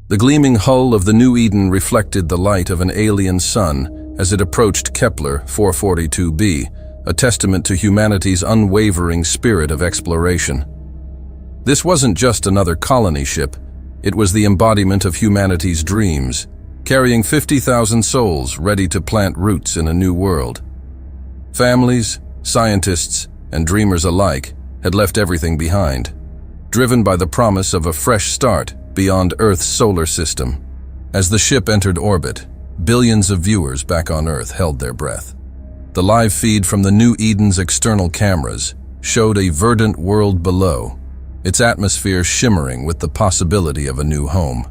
The gleaming hull of the New Eden reflected the light of an alien sun as it approached Kepler 442b, a testament to humanity's unwavering spirit of exploration. This wasn't just another colony ship, it was the embodiment of humanity's dreams, carrying 50,000 souls ready to plant roots in a new world. Families, scientists, and dreamers alike had left everything behind, driven by the promise of a fresh start beyond Earth's solar system. As the ship entered orbit, billions of viewers back on Earth held their breath. The live feed from the New Eden's external cameras showed a verdant world below, its atmosphere shimmering with the possibility of a new home.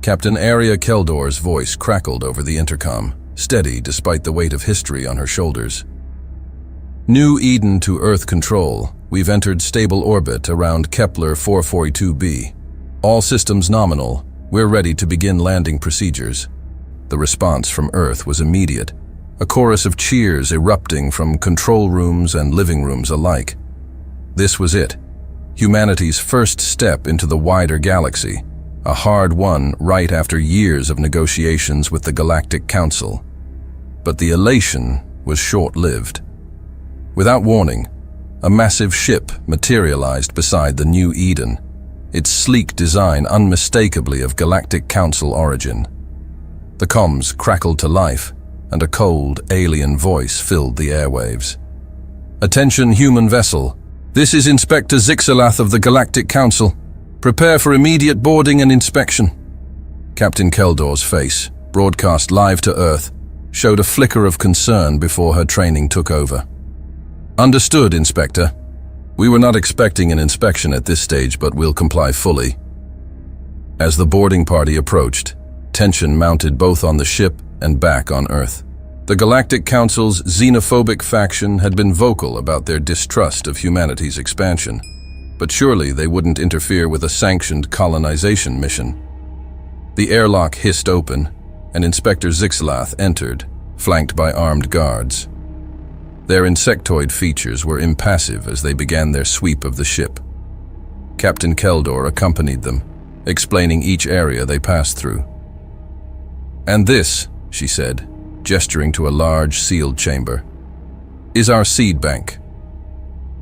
Captain Aria Keldor's voice crackled over the intercom, steady despite the weight of history on her shoulders. New Eden to Earth control, we've entered stable orbit around Kepler 442b. All systems nominal, we're ready to begin landing procedures. The response from Earth was immediate, a chorus of cheers erupting from control rooms and living rooms alike. This was it, humanity's first step into the wider galaxy, a hard one right after years of negotiations with the Galactic Council. But the elation was short-lived. Without warning, a massive ship materialized beside the New Eden, its sleek design unmistakably of Galactic Council origin. The comms crackled to life, and a cold, alien voice filled the airwaves. "Attention, human vessel. This is Inspector Zixalath of the Galactic Council. Prepare for immediate boarding and inspection." Captain Keldor's face, broadcast live to Earth, showed a flicker of concern before her training took over. "Understood, Inspector. We were not expecting an inspection at this stage, but we'll comply fully." As the boarding party approached, tension mounted both on the ship and back on Earth. The Galactic Council's xenophobic faction had been vocal about their distrust of humanity's expansion, but surely they wouldn't interfere with a sanctioned colonization mission. The airlock hissed open, and Inspector Zixalath entered, flanked by armed guards. Their insectoid features were impassive as they began their sweep of the ship. Captain Keldor accompanied them, explaining each area they passed through. "And this," she said, gesturing to a large sealed chamber, "is our seed bank.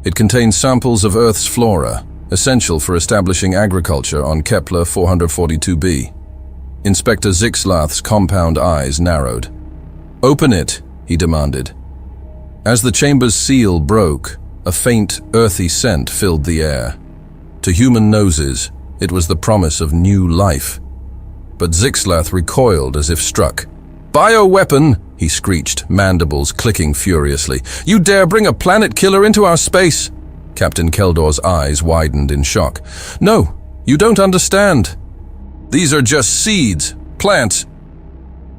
It contains samples of Earth's flora, essential for establishing agriculture on Kepler 442b. Inspector Zixalath's compound eyes narrowed. "Open it," he demanded. As the chamber's seal broke, a faint, earthy scent filled the air. To human noses, it was the promise of new life. But Zixalath recoiled as if struck. "Bioweapon!" he screeched, mandibles clicking furiously. "You dare bring a planet killer into our space?" Captain Keldor's eyes widened in shock. "No, you don't understand. These are just seeds, plants."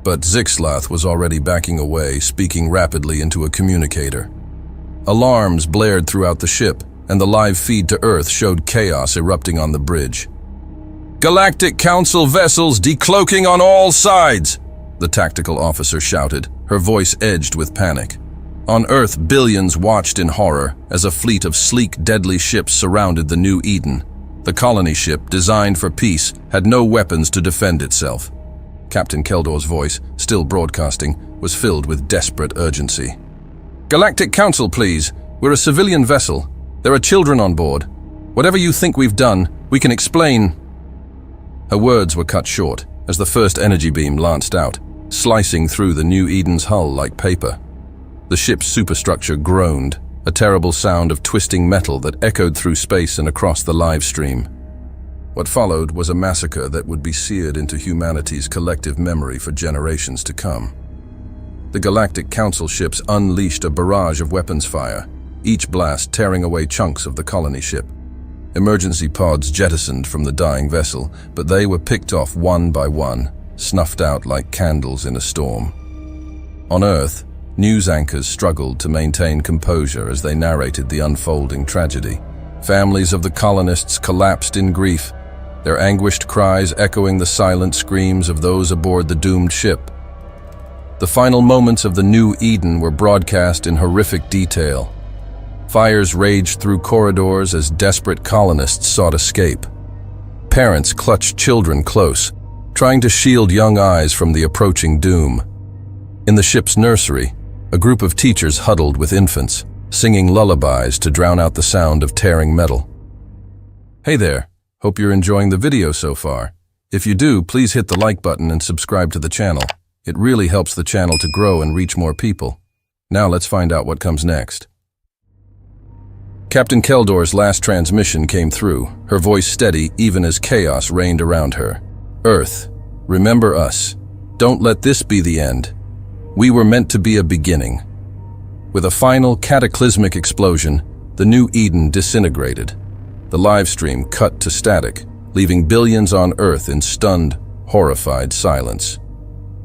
But Zixalath was already backing away, speaking rapidly into a communicator. Alarms blared throughout the ship, and the live feed to Earth showed chaos erupting on the bridge. "Galactic Council vessels decloaking on all sides!" the tactical officer shouted, her voice edged with panic. On Earth, billions watched in horror as a fleet of sleek, deadly ships surrounded the New Eden. The colony ship, designed for peace, had no weapons to defend itself. Captain Keldor's voice, still broadcasting, was filled with desperate urgency. "Galactic Council, please. We're a civilian vessel. There are children on board. Whatever you think we've done, we can explain." Her words were cut short as the first energy beam lanced out, slicing through the New Eden's hull like paper. The ship's superstructure groaned, a terrible sound of twisting metal that echoed through space and across the live stream. What followed was a massacre that would be seared into humanity's collective memory for generations to come. The Galactic Council ships unleashed a barrage of weapons fire, each blast tearing away chunks of the colony ship. Emergency pods jettisoned from the dying vessel, but they were picked off one by one, snuffed out like candles in a storm. On Earth, news anchors struggled to maintain composure as they narrated the unfolding tragedy. Families of the colonists collapsed in grief, their anguished cries echoing the silent screams of those aboard the doomed ship. The final moments of the New Eden were broadcast in horrific detail. Fires raged through corridors as desperate colonists sought escape. Parents clutched children close, trying to shield young eyes from the approaching doom. In the ship's nursery, a group of teachers huddled with infants, singing lullabies to drown out the sound of tearing metal. Hey there, hope you're enjoying the video so far. If you do, please hit the like button and subscribe to the channel. It really helps the channel to grow and reach more people. Now let's find out what comes next. Captain Keldor's last transmission came through, her voice steady even as chaos reigned around her. Earth, remember us. Don't let this be the end. We were meant to be a beginning. With a final cataclysmic explosion, the new Eden disintegrated. The live stream cut to static, leaving billions on Earth in stunned, horrified silence.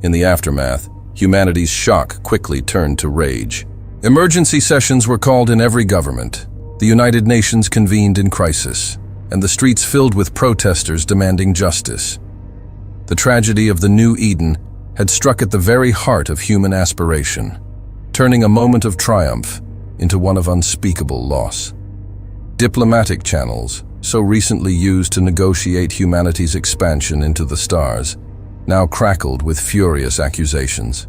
In the aftermath, humanity's shock quickly turned to rage. Emergency sessions were called in every government. The United Nations convened in crisis, and the streets filled with protesters demanding justice. The tragedy of the new Eden had struck at the very heart of human aspiration, turning a moment of triumph into one of unspeakable loss. Diplomatic channels, so recently used to negotiate humanity's expansion into the stars, now crackled with furious accusations.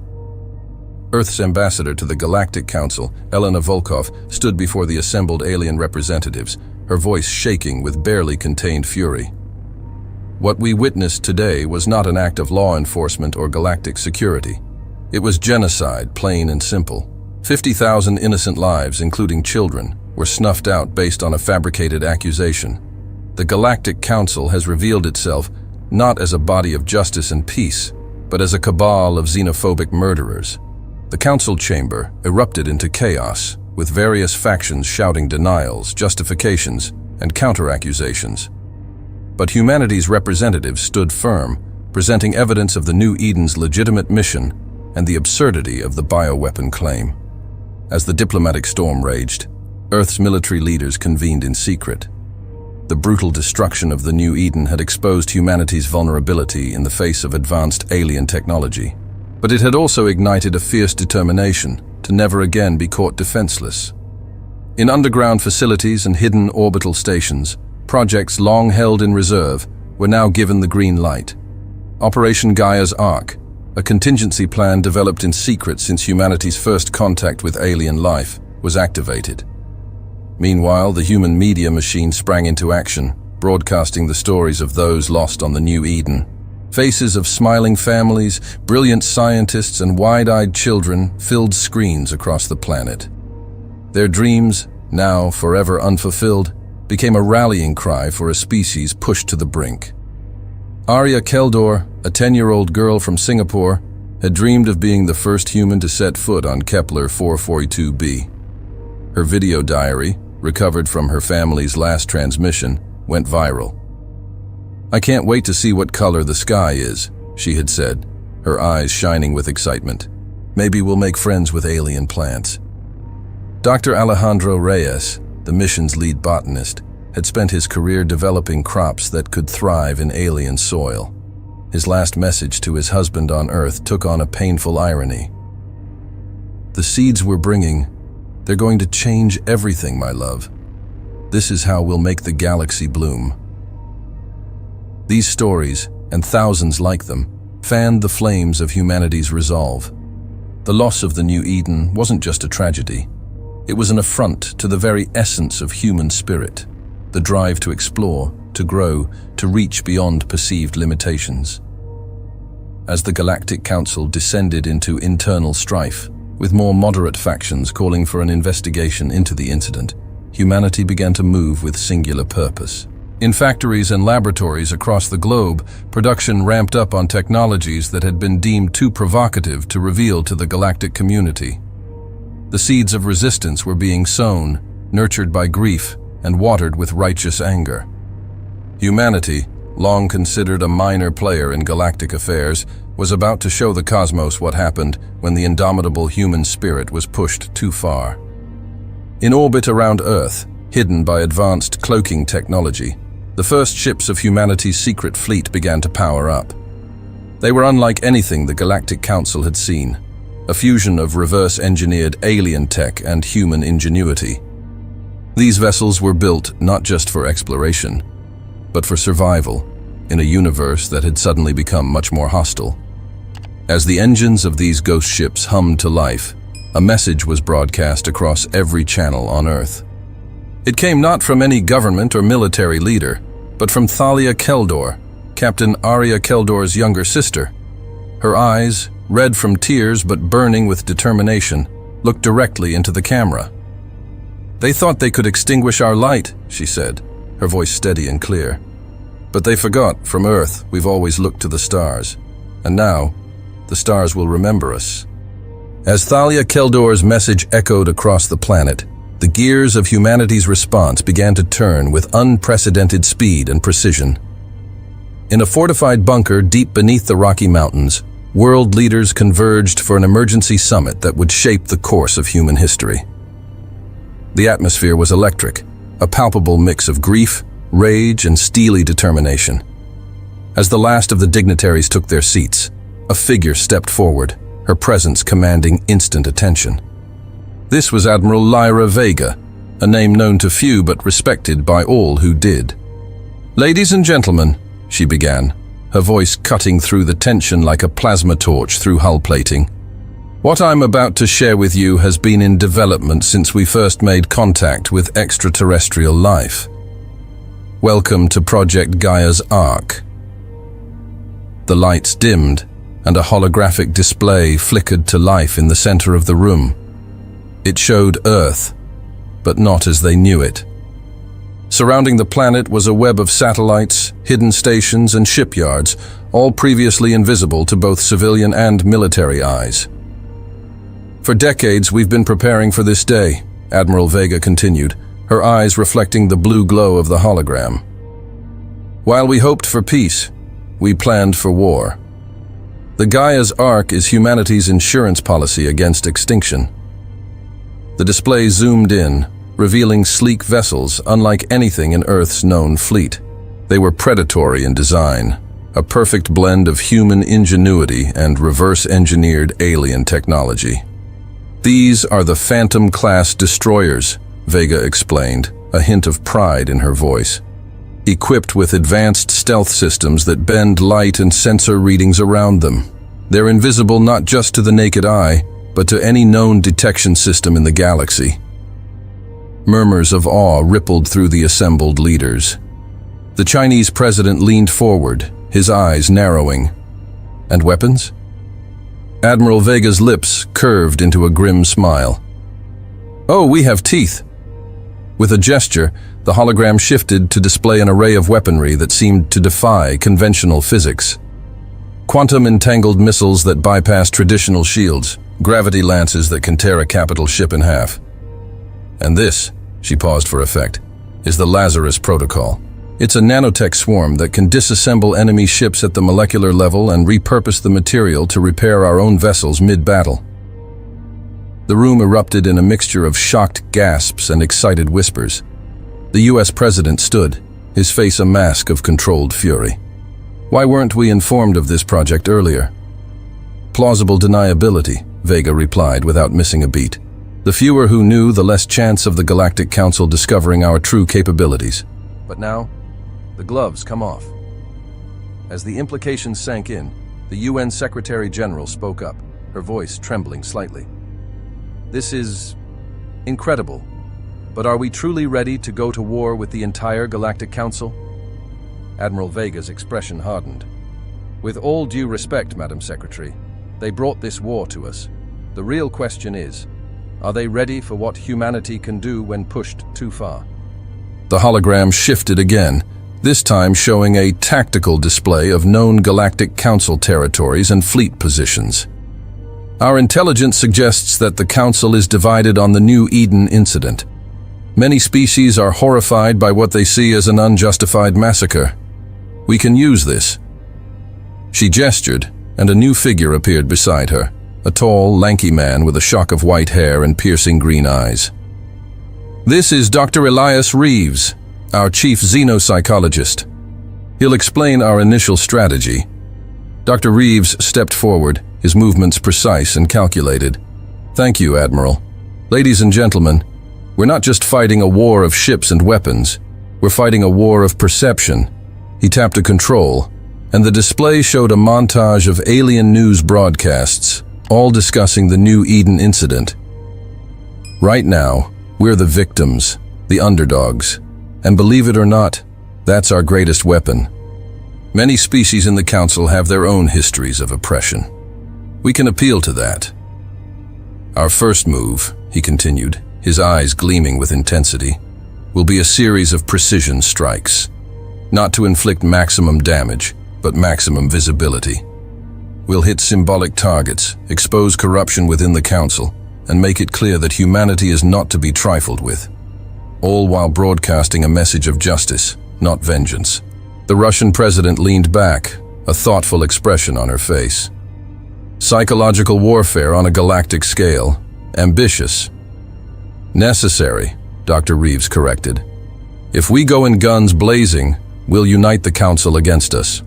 Earth's ambassador to the Galactic Council, Elena Volkov, stood before the assembled alien representatives, her voice shaking with barely contained fury. What we witnessed today was not an act of law enforcement or galactic security. It was genocide, plain and simple. 50,000 innocent lives, including children, were snuffed out based on a fabricated accusation. The Galactic Council has revealed itself not as a body of justice and peace, but as a cabal of xenophobic murderers. The council chamber erupted into chaos, with various factions shouting denials, justifications, and counter-accusations. But humanity's representatives stood firm, presenting evidence of the new Eden's legitimate mission and the absurdity of the bioweapon claim. As the diplomatic storm raged, Earth's military leaders convened in secret. The brutal destruction of the new Eden had exposed humanity's vulnerability in the face of advanced alien technology. But it had also ignited a fierce determination to never again be caught defenseless. In underground facilities and hidden orbital stations, projects long held in reserve were now given the green light. Operation Gaia's Ark, a contingency plan developed in secret since humanity's first contact with alien life, was activated. Meanwhile, the human media machine sprang into action, broadcasting the stories of those lost on the new Eden. Faces of smiling families, brilliant scientists, and wide-eyed children filled screens across the planet. Their dreams, now forever unfulfilled, became a rallying cry for a species pushed to the brink. Arya Keldor, a 10-year-old girl from Singapore, had dreamed of being the first human to set foot on Kepler 442b. Her video diary, recovered from her family's last transmission, went viral. "I can't wait to see what color the sky is," she had said, her eyes shining with excitement. "Maybe we'll make friends with alien plants." Dr. Alejandro Reyes, the mission's lead botanist, had spent his career developing crops that could thrive in alien soil. His last message to his husband on Earth took on a painful irony. "The seeds we're bringing, they're going to change everything, my love. This is how we'll make the galaxy bloom." These stories, and thousands like them, fanned the flames of humanity's resolve. The loss of the new Eden wasn't just a tragedy. It was an affront to the very essence of human spirit, the drive to explore, to grow, to reach beyond perceived limitations. As the Galactic Council descended into internal strife, with more moderate factions calling for an investigation into the incident, humanity began to move with singular purpose. In factories and laboratories across the globe, production ramped up on technologies that had been deemed too provocative to reveal to the galactic community. The seeds of resistance were being sown, nurtured by grief, and watered with righteous anger. Humanity, long considered a minor player in galactic affairs, was about to show the cosmos what happened when the indomitable human spirit was pushed too far. In orbit around Earth, hidden by advanced cloaking technology, the first ships of humanity's secret fleet began to power up. They were unlike anything the Galactic Council had seen, a fusion of reverse-engineered alien tech and human ingenuity. These vessels were built not just for exploration, but for survival, in a universe that had suddenly become much more hostile. As the engines of these ghost ships hummed to life, a message was broadcast across every channel on Earth. It came not from any government or military leader, but from Thalia Keldor, Captain Arya Keldor's younger sister. Her eyes, red from tears but burning with determination, looked directly into the camera. "They thought they could extinguish our light," she said, her voice steady and clear. "But they forgot, from Earth, we've always looked to the stars. And now, the stars will remember us." As Thalia Keldor's message echoed across the planet, the gears of humanity's response began to turn with unprecedented speed and precision. In a fortified bunker deep beneath the Rocky Mountains, world leaders converged for an emergency summit that would shape the course of human history. The atmosphere was electric, a palpable mix of grief, rage, and steely determination. As the last of the dignitaries took their seats, a figure stepped forward, her presence commanding instant attention. This was Admiral Lyra Vega, a name known to few but respected by all who did. "Ladies and gentlemen," she began, her voice cutting through the tension like a plasma torch through hull plating. "What I'm about to share with you has been in development since we first made contact with extraterrestrial life. Welcome to Project Gaia's Ark." The lights dimmed, and a holographic display flickered to life in the center of the room. It showed Earth, but not as they knew it. Surrounding the planet was a web of satellites, hidden stations, and shipyards, all previously invisible to both civilian and military eyes. "For decades, we've been preparing for this day," Admiral Vega continued, her eyes reflecting the blue glow of the hologram. "While we hoped for peace, we planned for war. The Gaia's Ark is humanity's insurance policy against extinction." The display zoomed in, revealing sleek vessels unlike anything in Earth's known fleet. They were predatory in design, a perfect blend of human ingenuity and reverse-engineered alien technology. "These are the Phantom-class destroyers," Vega explained, a hint of pride in her voice. "Equipped with advanced stealth systems that bend light and sensor readings around them. They're invisible not just to the naked eye, but to any known detection system in the galaxy." Murmurs of awe rippled through the assembled leaders. The Chinese president leaned forward, his eyes narrowing. "And weapons?" Admiral Vega's lips curved into a grim smile. "Oh, we have teeth." With a gesture, the hologram shifted to display an array of weaponry that seemed to defy conventional physics. Quantum-entangled missiles that bypass traditional shields, gravity lances that can tear a capital ship in half. "And this," she paused for effect, "is the Lazarus Protocol. It's a nanotech swarm that can disassemble enemy ships at the molecular level and repurpose the material to repair our own vessels mid-battle." The room erupted in a mixture of shocked gasps and excited whispers. The US president stood, his face a mask of controlled fury. "Why weren't we informed of this project earlier?" "Plausible deniability," Vega replied without missing a beat. "The fewer who knew, the less chance of the Galactic Council discovering our true capabilities. But now, the gloves come off." As the implications sank in, the UN Secretary General spoke up, her voice trembling slightly. "This is incredible, but are we truly ready to go to war with the entire Galactic Council?" Admiral Vega's expression hardened. "With all due respect, Madam Secretary, they brought this war to us. The real question is, are they ready for what humanity can do when pushed too far?" The hologram shifted again, this time showing a tactical display of known Galactic Council territories and fleet positions. "Our intelligence suggests that the Council is divided on the New Eden incident. Many species are horrified by what they see as an unjustified massacre. We can use this." She gestured, and a new figure appeared beside her, a tall, lanky man with a shock of white hair and piercing green eyes. "This is Dr. Elias Reeves, our chief xenopsychologist. He'll explain our initial strategy." Dr. Reeves stepped forward, his movements precise and calculated. "Thank you, Admiral. Ladies and gentlemen, we're not just fighting a war of ships and weapons. We're fighting a war of perception. He tapped a control, and the display showed a montage of alien news broadcasts, all discussing the New Eden incident. Right now, we're the victims, the underdogs, and believe it or not, that's our greatest weapon. Many species in the Council have their own histories of oppression. We can appeal to that. Our first move, he continued, his eyes gleaming with intensity, will be a series of precision strikes, not to inflict maximum damage, but maximum visibility. We'll hit symbolic targets, expose corruption within the Council, and make it clear that humanity is not to be trifled with, all while broadcasting a message of justice, not vengeance. The Russian president leaned back, a thoughtful expression on her face. Psychological warfare on a galactic scale, ambitious. Necessary, Dr. Reeves corrected. If we go in guns blazing, we'll unite the Council against us.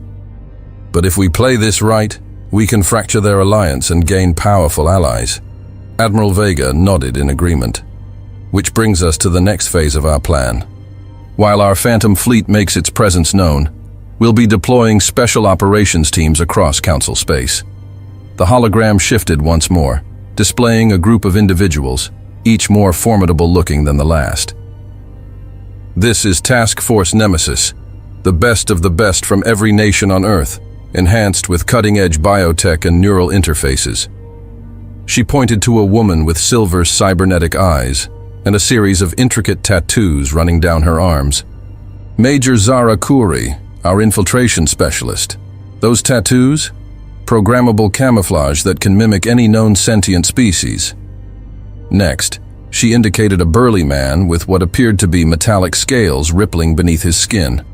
But if we play this right, we can fracture their alliance and gain powerful allies. Admiral Vega nodded in agreement. Which brings us to the next phase of our plan. While our Phantom fleet makes its presence known, we'll be deploying special operations teams across Council space. The hologram shifted once more, displaying a group of individuals, each more formidable looking than the last. This is Task Force Nemesis, the best of the best from every nation on Earth, enhanced with cutting-edge biotech and neural interfaces. She pointed to a woman with silver cybernetic eyes and a series of intricate tattoos running down her arms. Major Zara Khoury, our infiltration specialist. Those tattoos? Programmable camouflage that can mimic any known sentient species. Next, she indicated a burly man with what appeared to be metallic scales rippling beneath his skin.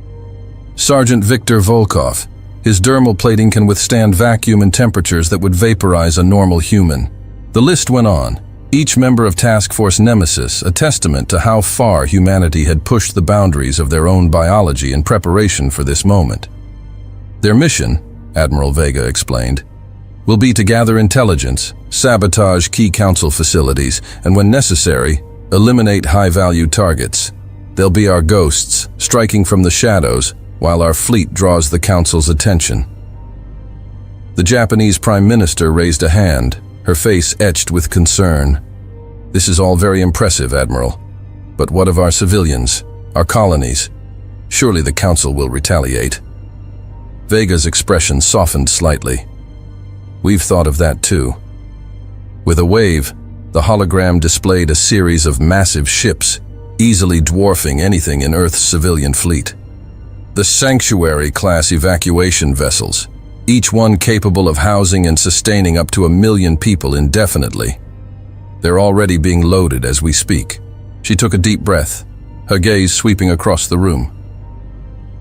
Sergeant Viktor Volkov. His dermal plating can withstand vacuum and temperatures that would vaporize a normal human. The list went on, each member of Task Force Nemesis a testament to how far humanity had pushed the boundaries of their own biology in preparation for this moment. Their mission, Admiral Vega explained, will be to gather intelligence, sabotage key Council facilities, and when necessary, eliminate high-value targets. They'll be our ghosts, striking from the shadows, while our fleet draws the Council's attention. The Japanese Prime Minister raised a hand, her face etched with concern. This is all very impressive, Admiral. But what of our civilians, our colonies? Surely the Council will retaliate. Vega's expression softened slightly. We've thought of that too. With a wave, the hologram displayed a series of massive ships, easily dwarfing anything in Earth's civilian fleet. The Sanctuary-class evacuation vessels, each one capable of housing and sustaining up to 1 million people indefinitely. They're already being loaded as we speak. She took a deep breath, her gaze sweeping across the room.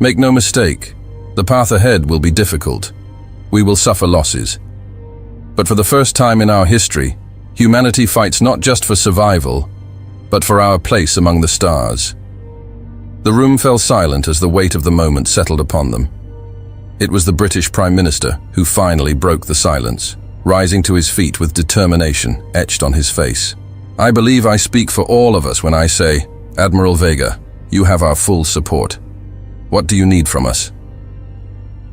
Make no mistake, the path ahead will be difficult. We will suffer losses. But for the first time in our history, humanity fights not just for survival, but for our place among the stars. The room fell silent as the weight of the moment settled upon them. It was the British Prime Minister who finally broke the silence, rising to his feet with determination etched on his face. I believe I speak for all of us when I say, Admiral Vega, you have our full support. What do you need from us?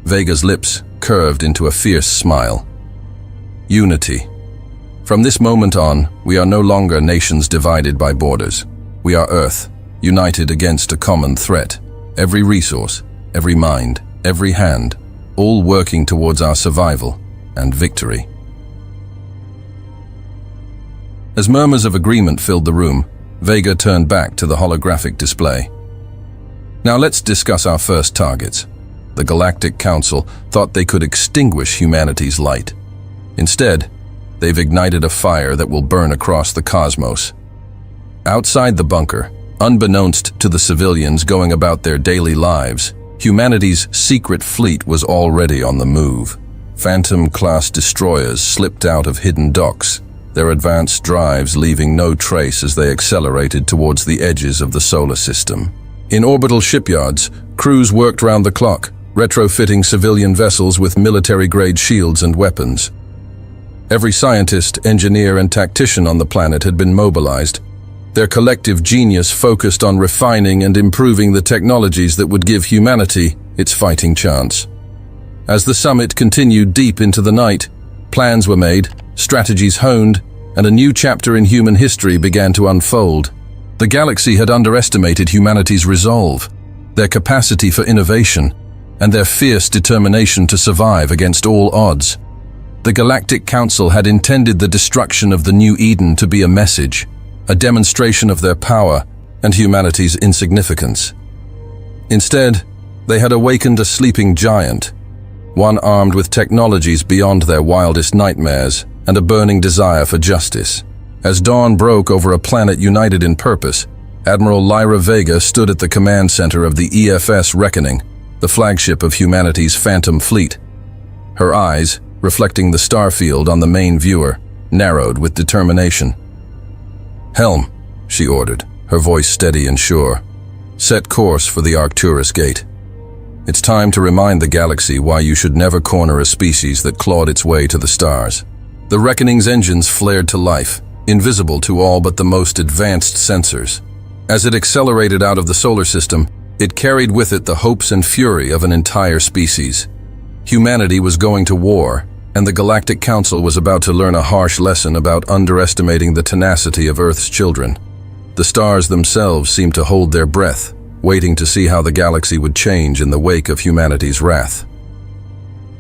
Vega's lips curved into a fierce smile. Unity. From this moment on, we are no longer nations divided by borders. We are Earth, united against a common threat. Every resource, every mind, every hand, all working towards our survival and victory. As murmurs of agreement filled the room, Vega turned back to the holographic display. Now let's discuss our first targets. The Galactic Council thought they could extinguish humanity's light. Instead, they've ignited a fire that will burn across the cosmos. Outside the bunker, unbeknownst to the civilians going about their daily lives, humanity's secret fleet was already on the move. Phantom-class destroyers slipped out of hidden docks, their advanced drives leaving no trace as they accelerated towards the edges of the solar system. In orbital shipyards, crews worked round the clock, retrofitting civilian vessels with military-grade shields and weapons. Every scientist, engineer, and tactician on the planet had been mobilized, Their collective genius focused on refining and improving the technologies that would give humanity its fighting chance. As the summit continued deep into the night, plans were made, strategies honed, and a new chapter in human history began to unfold. The galaxy had underestimated humanity's resolve, their capacity for innovation, and their fierce determination to survive against all odds. The Galactic Council had intended the destruction of the New Eden to be a message, a demonstration of their power and humanity's insignificance. Instead, they had awakened a sleeping giant, one armed with technologies beyond their wildest nightmares and a burning desire for justice. As dawn broke over a planet united in purpose, Admiral Lyra Vega stood at the command center of the EFS Reckoning, the flagship of humanity's phantom fleet. Her eyes, reflecting the starfield on the main viewer, narrowed with determination. "Helm," she ordered, her voice steady and sure. "Set course for the Arcturus Gate. It's time to remind the galaxy why you should never corner a species that clawed its way to the stars." The Reckoning's engines flared to life, invisible to all but the most advanced sensors. As it accelerated out of the solar system, it carried with it the hopes and fury of an entire species. Humanity was going to war, and the Galactic Council was about to learn a harsh lesson about underestimating the tenacity of Earth's children. The stars themselves seemed to hold their breath, waiting to see how the galaxy would change in the wake of humanity's wrath.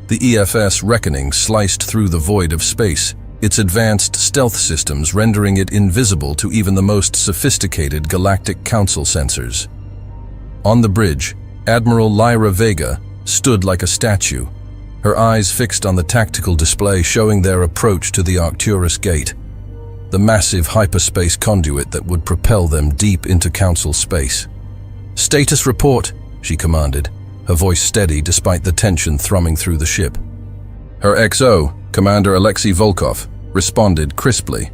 The EFS Reckoning sliced through the void of space, its advanced stealth systems rendering it invisible to even the most sophisticated Galactic Council sensors. On the bridge, Admiral Lyra Vega stood like a statue, her eyes fixed on the tactical display showing their approach to the Arcturus Gate, the massive hyperspace conduit that would propel them deep into Council space. "Status report," she commanded, her voice steady despite the tension thrumming through the ship. Her XO, Commander Alexei Volkov, responded crisply.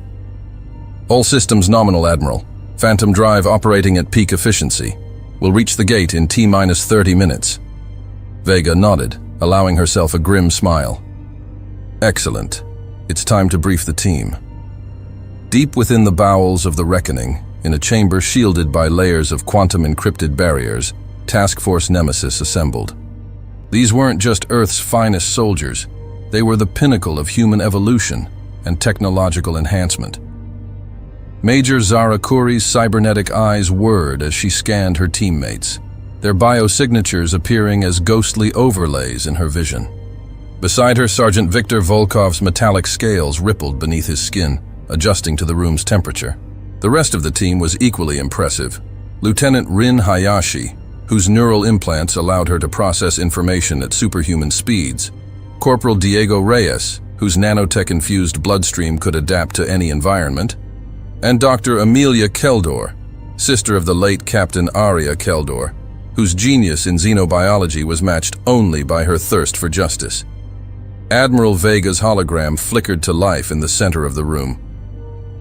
"All systems nominal, Admiral. Phantom drive operating at peak efficiency. We'll reach the gate in T-minus 30 minutes. Vega nodded, allowing herself a grim smile. "Excellent. It's time to brief the team." Deep within the bowels of the Reckoning, in a chamber shielded by layers of quantum-encrypted barriers, Task Force Nemesis assembled. These weren't just Earth's finest soldiers, they were the pinnacle of human evolution and technological enhancement. Major Zara Kuri's cybernetic eyes whirred as she scanned her teammates, their biosignatures appearing as ghostly overlays in her vision. Beside her, Sergeant Viktor Volkov's metallic scales rippled beneath his skin, adjusting to the room's temperature. The rest of the team was equally impressive. Lieutenant Rin Hayashi, whose neural implants allowed her to process information at superhuman speeds, Corporal Diego Reyes, whose nanotech-infused bloodstream could adapt to any environment, and Dr. Amelia Keldor, sister of the late Captain Aria Keldor, whose genius in xenobiology was matched only by her thirst for justice. Admiral Vega's hologram flickered to life in the center of the room.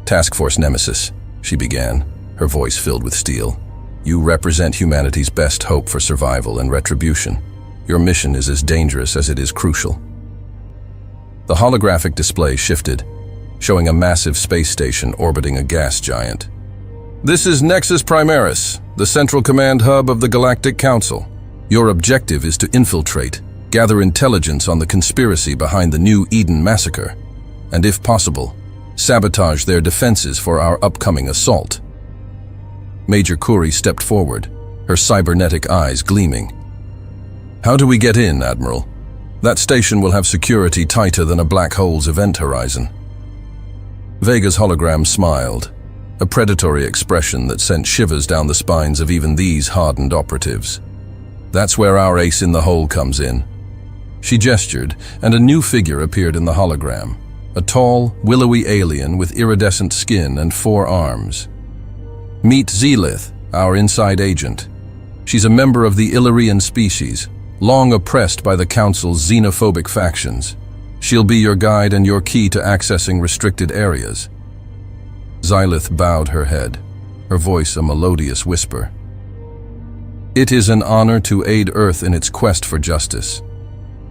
"Task Force Nemesis," she began, her voice filled with steel. "You represent humanity's best hope for survival and retribution. Your mission is as dangerous as it is crucial." The holographic display shifted, showing a massive space station orbiting a gas giant. "This is Nexus Primaris, the central command hub of the Galactic Council. Your objective is to infiltrate, gather intelligence on the conspiracy behind the New Eden massacre, and if possible, sabotage their defenses for our upcoming assault." Major Kuri stepped forward, her cybernetic eyes gleaming. "How do we get in, Admiral? That station will have security tighter than a black hole's event horizon." Vega's hologram smiled, a predatory expression that sent shivers down the spines of even these hardened operatives. "That's where our ace in the hole comes in." She gestured, and a new figure appeared in the hologram, a tall, willowy alien with iridescent skin and 4 arms. "Meet Zelith, our inside agent. She's a member of the Illyrian species, long oppressed by the Council's xenophobic factions. She'll be your guide and your key to accessing restricted areas." Xylith bowed her head, her voice a melodious whisper. "It is an honor to aid Earth in its quest for justice.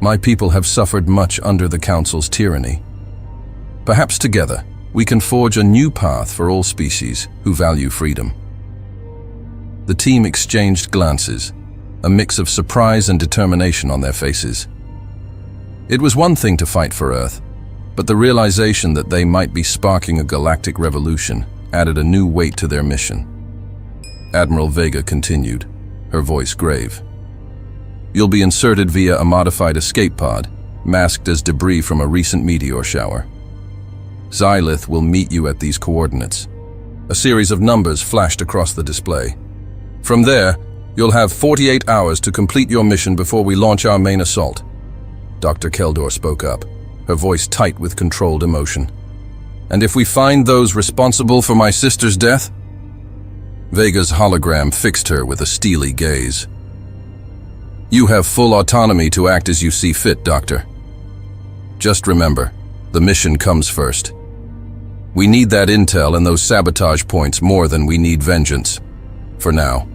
My people have suffered much under the Council's tyranny. Perhaps together, we can forge a new path for all species who value freedom. The team exchanged glances, a mix of surprise and determination on their faces. It was one thing to fight for Earth, but the realization that they might be sparking a galactic revolution added a new weight to their mission. Admiral Vega continued, her voice grave. You'll be inserted via a modified escape pod, masked as debris from a recent meteor shower. Xylith will meet you at these coordinates. A series of numbers flashed across the display. From there, you'll have 48 hours to complete your mission before we launch our main assault. Dr. Keldor spoke up, her voice tight with controlled emotion. And if we find those responsible for my sister's death? Vega's hologram fixed her with a steely gaze. You have full autonomy to act as you see fit, Doctor. Just remember, the mission comes first. We need that intel and those sabotage points more than we need vengeance. For now.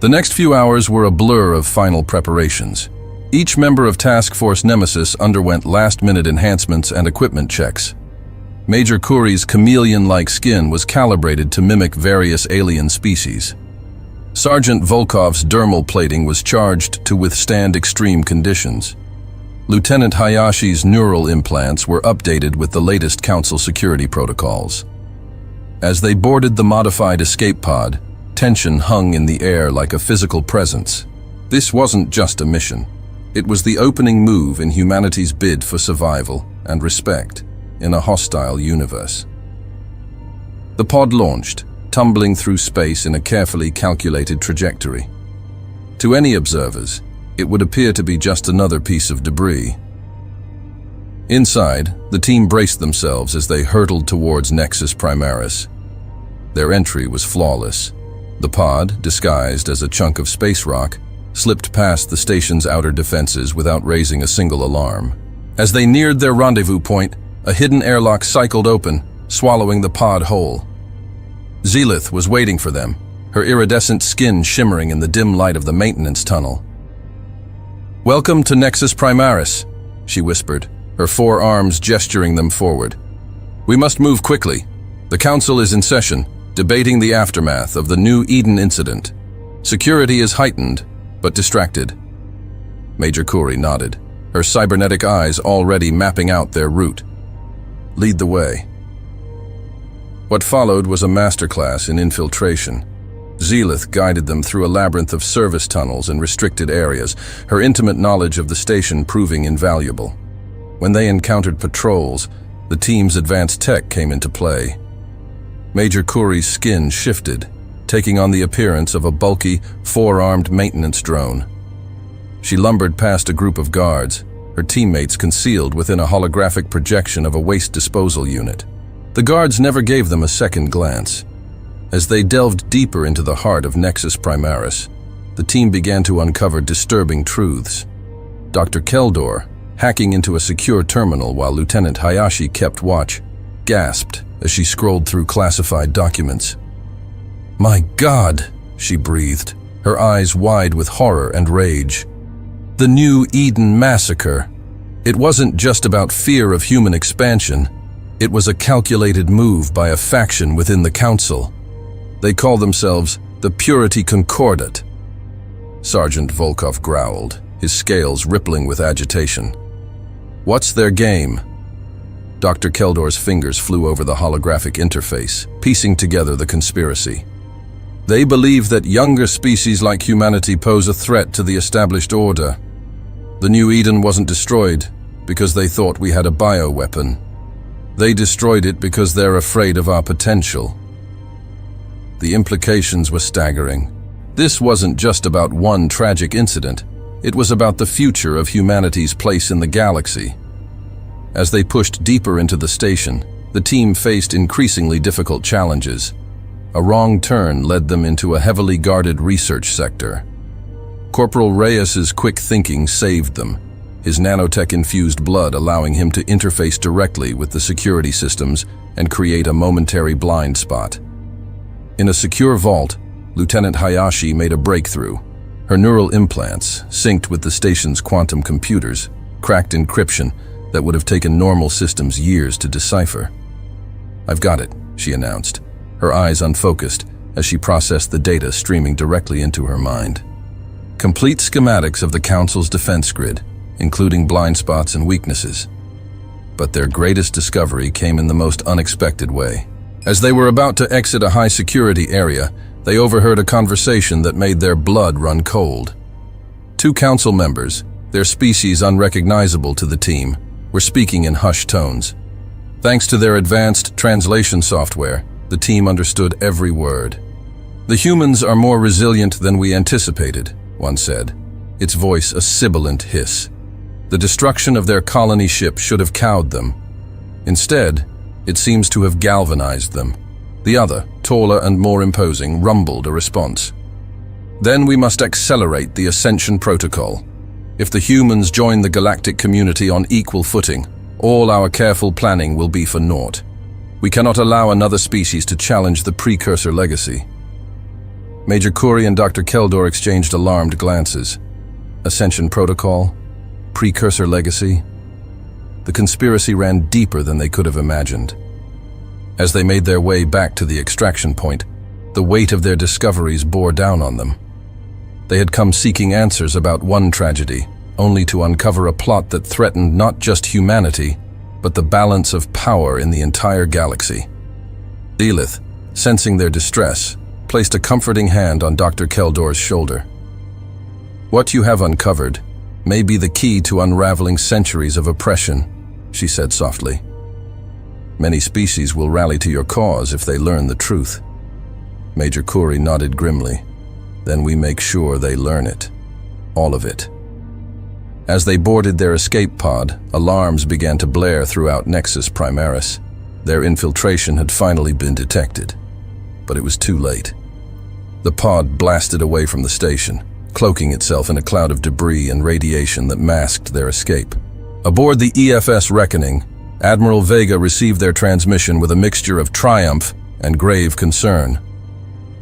The next few hours were a blur of final preparations. Each member of Task Force Nemesis underwent last-minute enhancements and equipment checks. Major Kuri's chameleon-like skin was calibrated to mimic various alien species. Sergeant Volkov's dermal plating was charged to withstand extreme conditions. Lieutenant Hayashi's neural implants were updated with the latest Council security protocols. As they boarded the modified escape pod, tension hung in the air like a physical presence. This wasn't just a mission. It was the opening move in humanity's bid for survival and respect in a hostile universe. The pod launched, tumbling through space in a carefully calculated trajectory. To any observers, it would appear to be just another piece of debris. Inside, the team braced themselves as they hurtled towards Nexus Primaris. Their entry was flawless. The pod, disguised as a chunk of space rock, slipped past the station's outer defenses without raising a single alarm. As they neared their rendezvous point, a hidden airlock cycled open, swallowing the pod whole. Xylith was waiting for them, her iridescent skin shimmering in the dim light of the maintenance tunnel. "Welcome to Nexus Primaris," she whispered, her four arms gesturing them forward. "We must move quickly. The Council is in session, debating the aftermath of the New Eden incident. Security is heightened, but distracted." Major Kuri nodded, her cybernetic eyes already mapping out their route. "Lead the way." What followed was a masterclass in infiltration. Xylith guided them through a labyrinth of service tunnels and restricted areas, her intimate knowledge of the station proving invaluable. When they encountered patrols, the team's advanced tech came into play. Major Kuri's skin shifted, taking on the appearance of a bulky, four-armed maintenance drone. She lumbered past a group of guards, her teammates concealed within a holographic projection of a waste disposal unit. The guards never gave them a second glance. As they delved deeper into the heart of Nexus Primaris, the team began to uncover disturbing truths. Dr. Keldor, hacking into a secure terminal while Lieutenant Hayashi kept watch, gasped as she scrolled through classified documents. "My God," she breathed, her eyes wide with horror and rage. The New Eden massacre. It wasn't just about fear of human expansion. It was a calculated move by a faction within the Council. They call themselves the Purity Concordat. Sergeant Volkov growled, his scales rippling with agitation. "What's their game?" Dr. Keldor's fingers flew over the holographic interface, piecing together the conspiracy. "They believe that younger species like humanity pose a threat to the established order. The New Eden wasn't destroyed because they thought we had a bioweapon. They destroyed it because they're afraid of our potential." The implications were staggering. This wasn't just about one tragic incident. It was about the future of humanity's place in the galaxy. As they pushed deeper into the station, the team faced increasingly difficult challenges. A wrong turn led them into a heavily guarded research sector. Corporal Reyes's quick thinking saved them, his nanotech-infused blood allowing him to interface directly with the security systems and create a momentary blind spot. In a secure vault, Lieutenant Hayashi made a breakthrough. Her neural implants, synced with the station's quantum computers, cracked encryption that would have taken normal systems years to decipher. "I've got it," she announced, her eyes unfocused as she processed the data streaming directly into her mind. Complete schematics of the Council's defense grid, including blind spots and weaknesses. But their greatest discovery came in the most unexpected way. As they were about to exit a high-security area, they overheard a conversation that made their blood run cold. Two Council members, their species unrecognizable to the team, were speaking in hushed tones. Thanks to their advanced translation software, the team understood every word. "The humans are more resilient than we anticipated," one said, its voice a sibilant hiss. "The destruction of their colony ship should have cowed them. Instead, it seems to have galvanized them." The other, taller and more imposing, rumbled a response. "Then we must accelerate the Ascension Protocol. If the humans join the galactic community on equal footing, all our careful planning will be for naught. We cannot allow another species to challenge the precursor legacy." Major Kuri and Dr. Keldor exchanged alarmed glances. Ascension Protocol? Precursor legacy? The conspiracy ran deeper than they could have imagined. As they made their way back to the extraction point, the weight of their discoveries bore down on them. They had come seeking answers about one tragedy, only to uncover a plot that threatened not just humanity, but the balance of power in the entire galaxy. Lilith, sensing their distress, placed a comforting hand on Dr. Keldor's shoulder. "What you have uncovered may be the key to unraveling centuries of oppression," she said softly. "Many species will rally to your cause if they learn the truth." Major Kuri nodded grimly. "Then we make sure they learn it. All of it." As they boarded their escape pod, alarms began to blare throughout Nexus Primaris. Their infiltration had finally been detected. But it was too late. The pod blasted away from the station, cloaking itself in a cloud of debris and radiation that masked their escape. Aboard the EFS Reckoning, Admiral Vega received their transmission with a mixture of triumph and grave concern.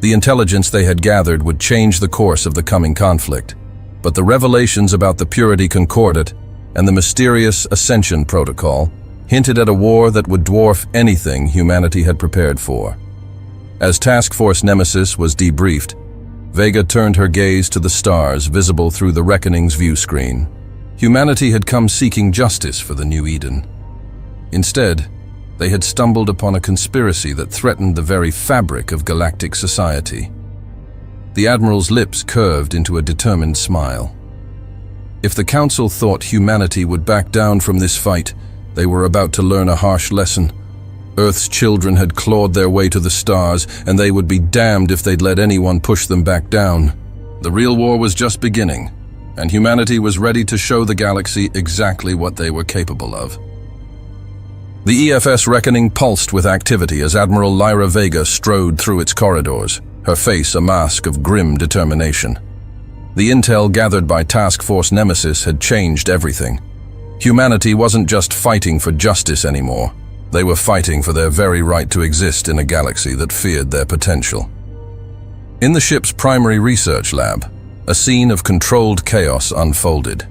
The intelligence they had gathered would change the course of the coming conflict, but the revelations about the Purity Concordat and the mysterious Ascension Protocol hinted at a war that would dwarf anything humanity had prepared for. As Task Force Nemesis was debriefed, Vega turned her gaze to the stars visible through the Reckoning's view screen. Humanity had come seeking justice for the New Eden. Instead, they had stumbled upon a conspiracy that threatened the very fabric of galactic society. The Admiral's lips curved into a determined smile. If the Council thought humanity would back down from this fight, they were about to learn a harsh lesson. Earth's children had clawed their way to the stars, and they would be damned if they'd let anyone push them back down. The real war was just beginning, and humanity was ready to show the galaxy exactly what they were capable of. The EFS Reckoning pulsed with activity as Admiral Lyra Vega strode through its corridors, her face a mask of grim determination. The intel gathered by Task Force Nemesis had changed everything. Humanity wasn't just fighting for justice anymore. They were fighting for their very right to exist in a galaxy that feared their potential. In the ship's primary research lab, a scene of controlled chaos unfolded.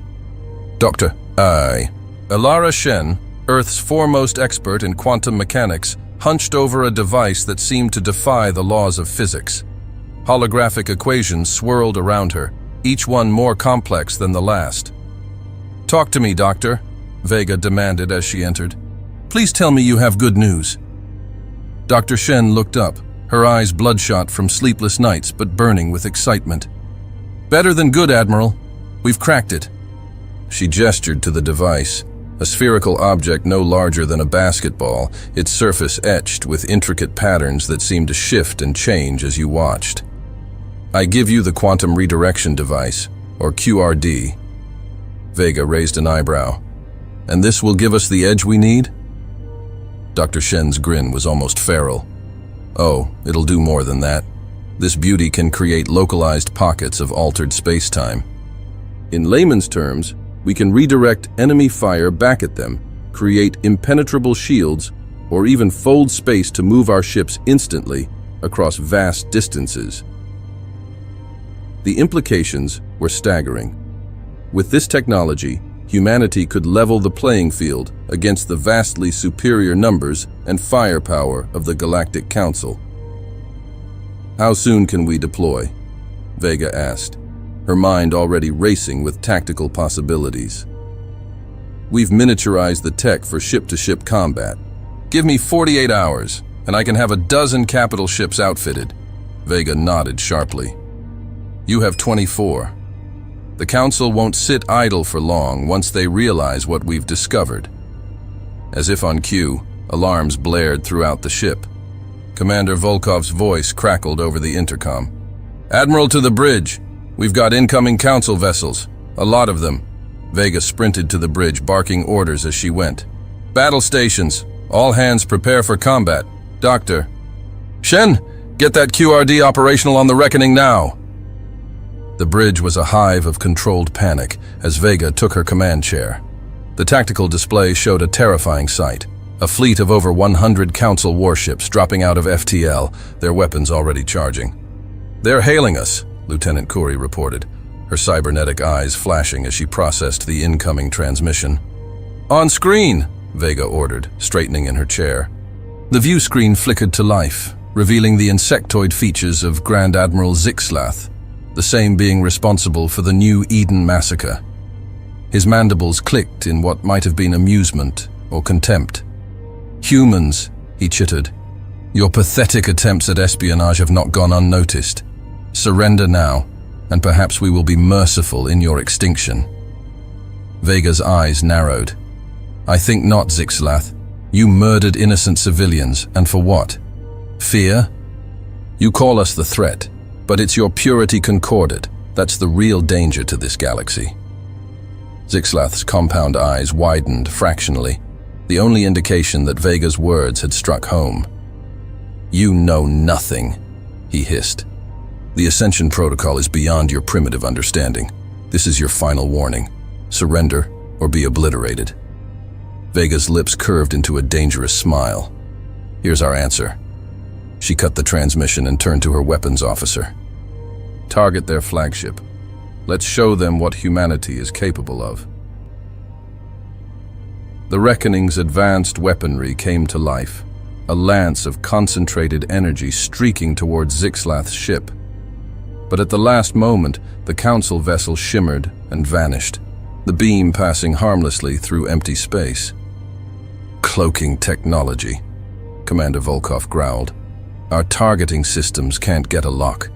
Dr. Alara Shen, Earth's foremost expert in quantum mechanics, hunched over a device that seemed to defy the laws of physics. Holographic equations swirled around her, each one more complex than the last. "Talk to me, Doctor," Vega demanded as she entered. "Please tell me you have good news." Dr. Shen looked up, her eyes bloodshot from sleepless nights but burning with excitement. "Better than good, Admiral. We've cracked it." She gestured to the device, a spherical object no larger than a basketball, its surface etched with intricate patterns that seemed to shift and change as you watched. "I give you the Quantum Redirection Device, or QRD." Vega raised an eyebrow. "And this will give us the edge we need?" Dr. Shen's grin was almost feral. "Oh, it'll do more than that. This beauty can create localized pockets of altered space-time. In layman's terms, we can redirect enemy fire back at them, create impenetrable shields, or even fold space to move our ships instantly across vast distances." The implications were staggering. With this technology, humanity could level the playing field against the vastly superior numbers and firepower of the Galactic Council. "How soon can we deploy?" Vega asked, her mind already racing with tactical possibilities. "We've miniaturized the tech for ship-to-ship combat. Give me 48 hours, and I can have a dozen capital ships outfitted." Vega nodded sharply. "You have 24. The Council won't sit idle for long once they realize what we've discovered." As if on cue, alarms blared throughout the ship. Commander Volkov's voice crackled over the intercom. "Admiral, to the bridge. We've got incoming Council vessels. A lot of them." Vega sprinted to the bridge, barking orders as she went. "Battle stations. All hands prepare for combat. Doctor." "Shen, get that QRD operational on the reckoning now." The bridge was a hive of controlled panic as Vega took her command chair. The tactical display showed a terrifying sight. A fleet of over 100 Council warships dropping out of FTL, their weapons already charging. "They're hailing us," Lieutenant Khoury reported, her cybernetic eyes flashing as she processed the incoming transmission. "On screen," Vega ordered, straightening in her chair. The view screen flickered to life, revealing the insectoid features of Grand Admiral Zixlath, the same being responsible for the New Eden massacre. His mandibles clicked in what might have been amusement or contempt. "Humans," he chittered, "your pathetic attempts at espionage have not gone unnoticed. Surrender now, and perhaps we will be merciful in your extinction." Vega's eyes narrowed. "I think not, Zixlath. You murdered innocent civilians, and for what? Fear? You call us the threat, but it's your purity concordate that's the real danger to this galaxy." Zixlath's compound eyes widened fractionally, the only indication that Vega's words had struck home. "You know nothing," he hissed. "The Ascension Protocol is beyond your primitive understanding. This is your final warning. Surrender or be obliterated." Vega's lips curved into a dangerous smile. "Here's our answer." She cut the transmission and turned to her weapons officer. "Target their flagship. Let's show them what humanity is capable of." The Reckoning's advanced weaponry came to life, a lance of concentrated energy streaking towards Zixlath's ship. But at the last moment, the Council vessel shimmered and vanished, the beam passing harmlessly through empty space. "Cloaking technology," Commander Volkov growled. "Our targeting systems can't get a lock."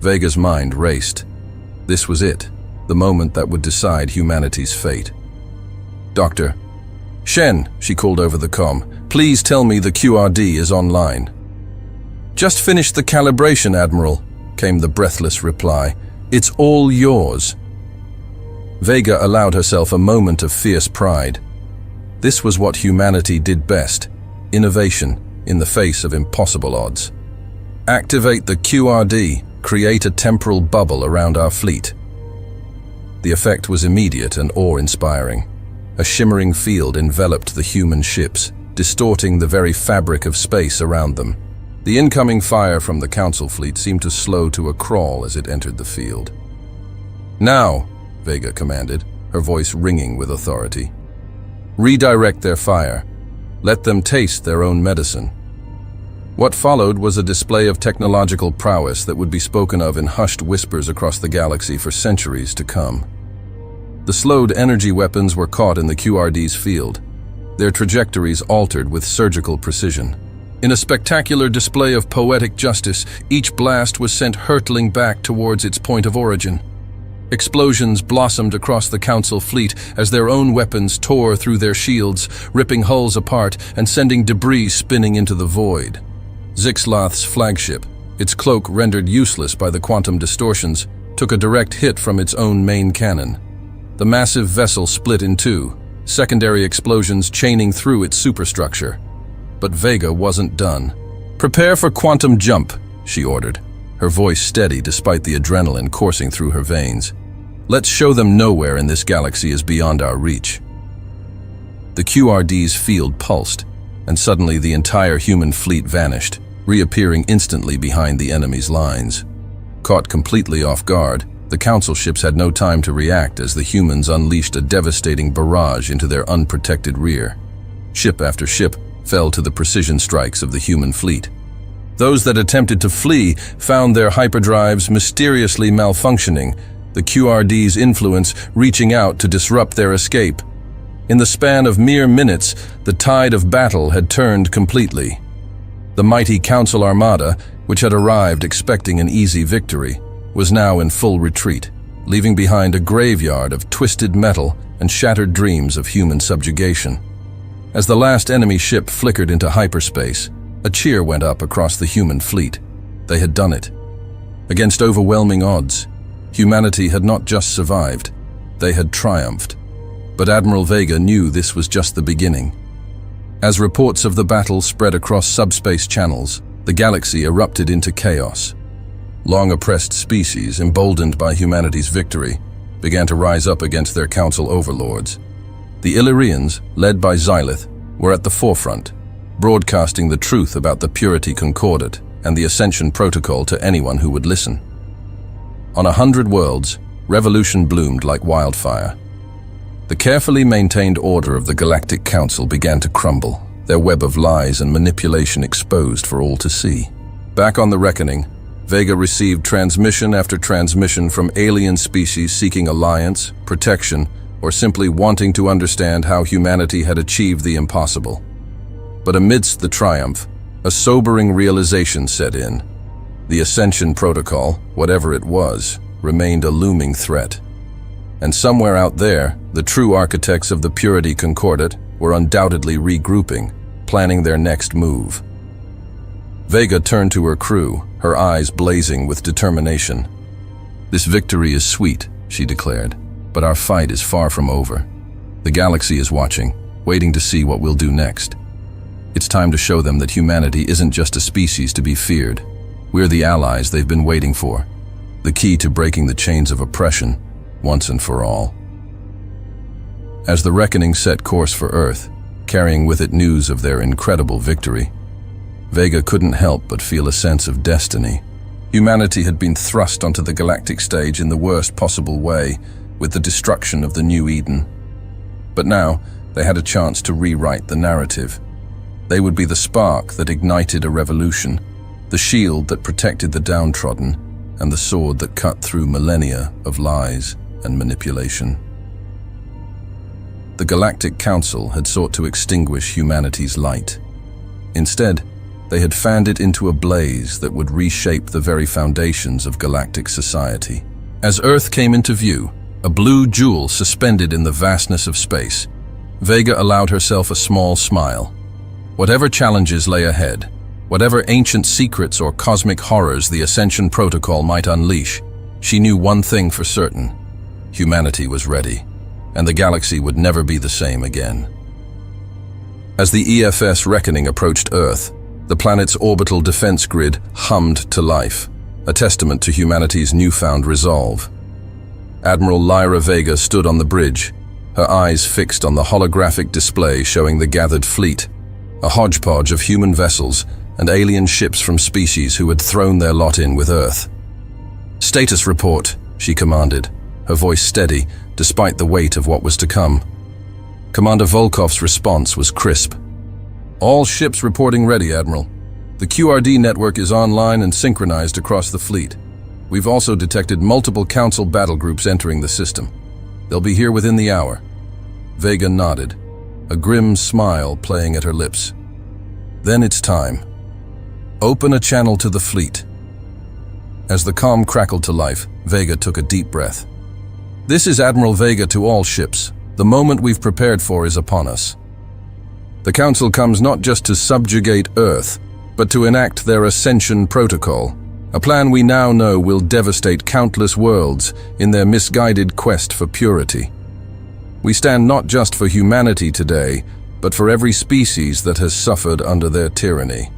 Vega's mind raced. This was it, the moment that would decide humanity's fate. "Doctor." "Shen," she called over the comm, "please tell me the QRD is online." "Just finished the calibration, Admiral," came the breathless reply. "It's all yours." Vega allowed herself a moment of fierce pride. This was what humanity did best, innovation in the face of impossible odds. "Activate the QRD, create a temporal bubble around our fleet." The effect was immediate and awe-inspiring. A shimmering field enveloped the human ships, distorting the very fabric of space around them. The incoming fire from the Council fleet seemed to slow to a crawl as it entered the field. "Now," Vega commanded, her voice ringing with authority. "Redirect their fire. Let them taste their own medicine." What followed was a display of technological prowess that would be spoken of in hushed whispers across the galaxy for centuries to come. The slowed energy weapons were caught in the QRD's field, their trajectories altered with surgical precision. In a spectacular display of poetic justice, each blast was sent hurtling back towards its point of origin. Explosions blossomed across the Council fleet as their own weapons tore through their shields, ripping hulls apart and sending debris spinning into the void. Zixlath's flagship, its cloak rendered useless by the quantum distortions, took a direct hit from its own main cannon. The massive vessel split in two, secondary explosions chaining through its superstructure. But Vega wasn't done. "Prepare for quantum jump," she ordered, her voice steady despite the adrenaline coursing through her veins. "Let's show them nowhere in this galaxy is beyond our reach." The QRD's field pulsed, and suddenly the entire human fleet vanished, reappearing instantly behind the enemy's lines. Caught completely off guard, The Council ships had no time to react as the humans unleashed a devastating barrage into their unprotected rear. Ship after ship fell to the precision strikes of the human fleet. Those that attempted to flee found their hyperdrives mysteriously malfunctioning, the QRD's influence reaching out to disrupt their escape. In the span of mere minutes, the tide of battle had turned completely. The mighty Council armada, which had arrived expecting an easy victory, was now in full retreat, leaving behind a graveyard of twisted metal and shattered dreams of human subjugation. As the last enemy ship flickered into hyperspace, a cheer went up across the human fleet. They had done it. Against overwhelming odds, humanity had not just survived, they had triumphed. But Admiral Vega knew this was just the beginning. As reports of the battle spread across subspace channels, the galaxy erupted into chaos. Long-oppressed species, emboldened by humanity's victory, began to rise up against their Council overlords. The Illyrians, led by Xylith, were at the forefront, broadcasting the truth about the Purity Concordat and the Ascension Protocol to anyone who would listen. On 100 worlds, revolution bloomed like wildfire. The carefully maintained order of the Galactic Council began to crumble, their web of lies and manipulation exposed for all to see. Back on the Reckoning, Vega received transmission after transmission from alien species seeking alliance, protection, or simply wanting to understand how humanity had achieved the impossible. But amidst the triumph, a sobering realization set in. The Ascension Protocol, whatever it was, remained a looming threat. And somewhere out there, the true architects of the Purity Concordat were undoubtedly regrouping, planning their next move. Vega turned to her crew, her eyes blazing with determination. "This victory is sweet," she declared, "but our fight is far from over. The galaxy is watching, waiting to see what we'll do next. It's time to show them that humanity isn't just a species to be feared. We're the allies they've been waiting for, the key to breaking the chains of oppression, once and for all." As the Reckoning set course for Earth, carrying with it news of their incredible victory, Vega couldn't help but feel a sense of destiny. Humanity had been thrust onto the galactic stage in the worst possible way, with the destruction of the New Eden. But now, they had a chance to rewrite the narrative. They would be the spark that ignited a revolution, the shield that protected the downtrodden, and the sword that cut through millennia of lies and manipulation. The Galactic Council had sought to extinguish humanity's light. Instead, they had fanned it into a blaze that would reshape the very foundations of galactic society. As Earth came into view, a blue jewel suspended in the vastness of space, Vega allowed herself a small smile. Whatever challenges lay ahead, whatever ancient secrets or cosmic horrors the Ascension Protocol might unleash, she knew one thing for certain: humanity was ready, and the galaxy would never be the same again. As the EFS Reckoning approached Earth, the planet's orbital defense grid hummed to life, a testament to humanity's newfound resolve. Admiral Lyra Vega stood on the bridge, her eyes fixed on the holographic display showing the gathered fleet, a hodgepodge of human vessels and alien ships from species who had thrown their lot in with Earth. "Status report," she commanded, her voice steady despite the weight of what was to come. Commander Volkov's response was crisp. "All ships reporting ready, Admiral. The QRD network is online and synchronized across the fleet. We've also detected multiple Council battle groups entering the system. They'll be here within the hour." Vega nodded, a grim smile playing at her lips. "Then it's time. Open a channel to the fleet." As the comm crackled to life, Vega took a deep breath. "This is Admiral Vega to all ships. The moment we've prepared for is upon us. The Council comes not just to subjugate Earth, but to enact their Ascension Protocol, a plan we now know will devastate countless worlds in their misguided quest for purity. We stand not just for humanity today, but for every species that has suffered under their tyranny.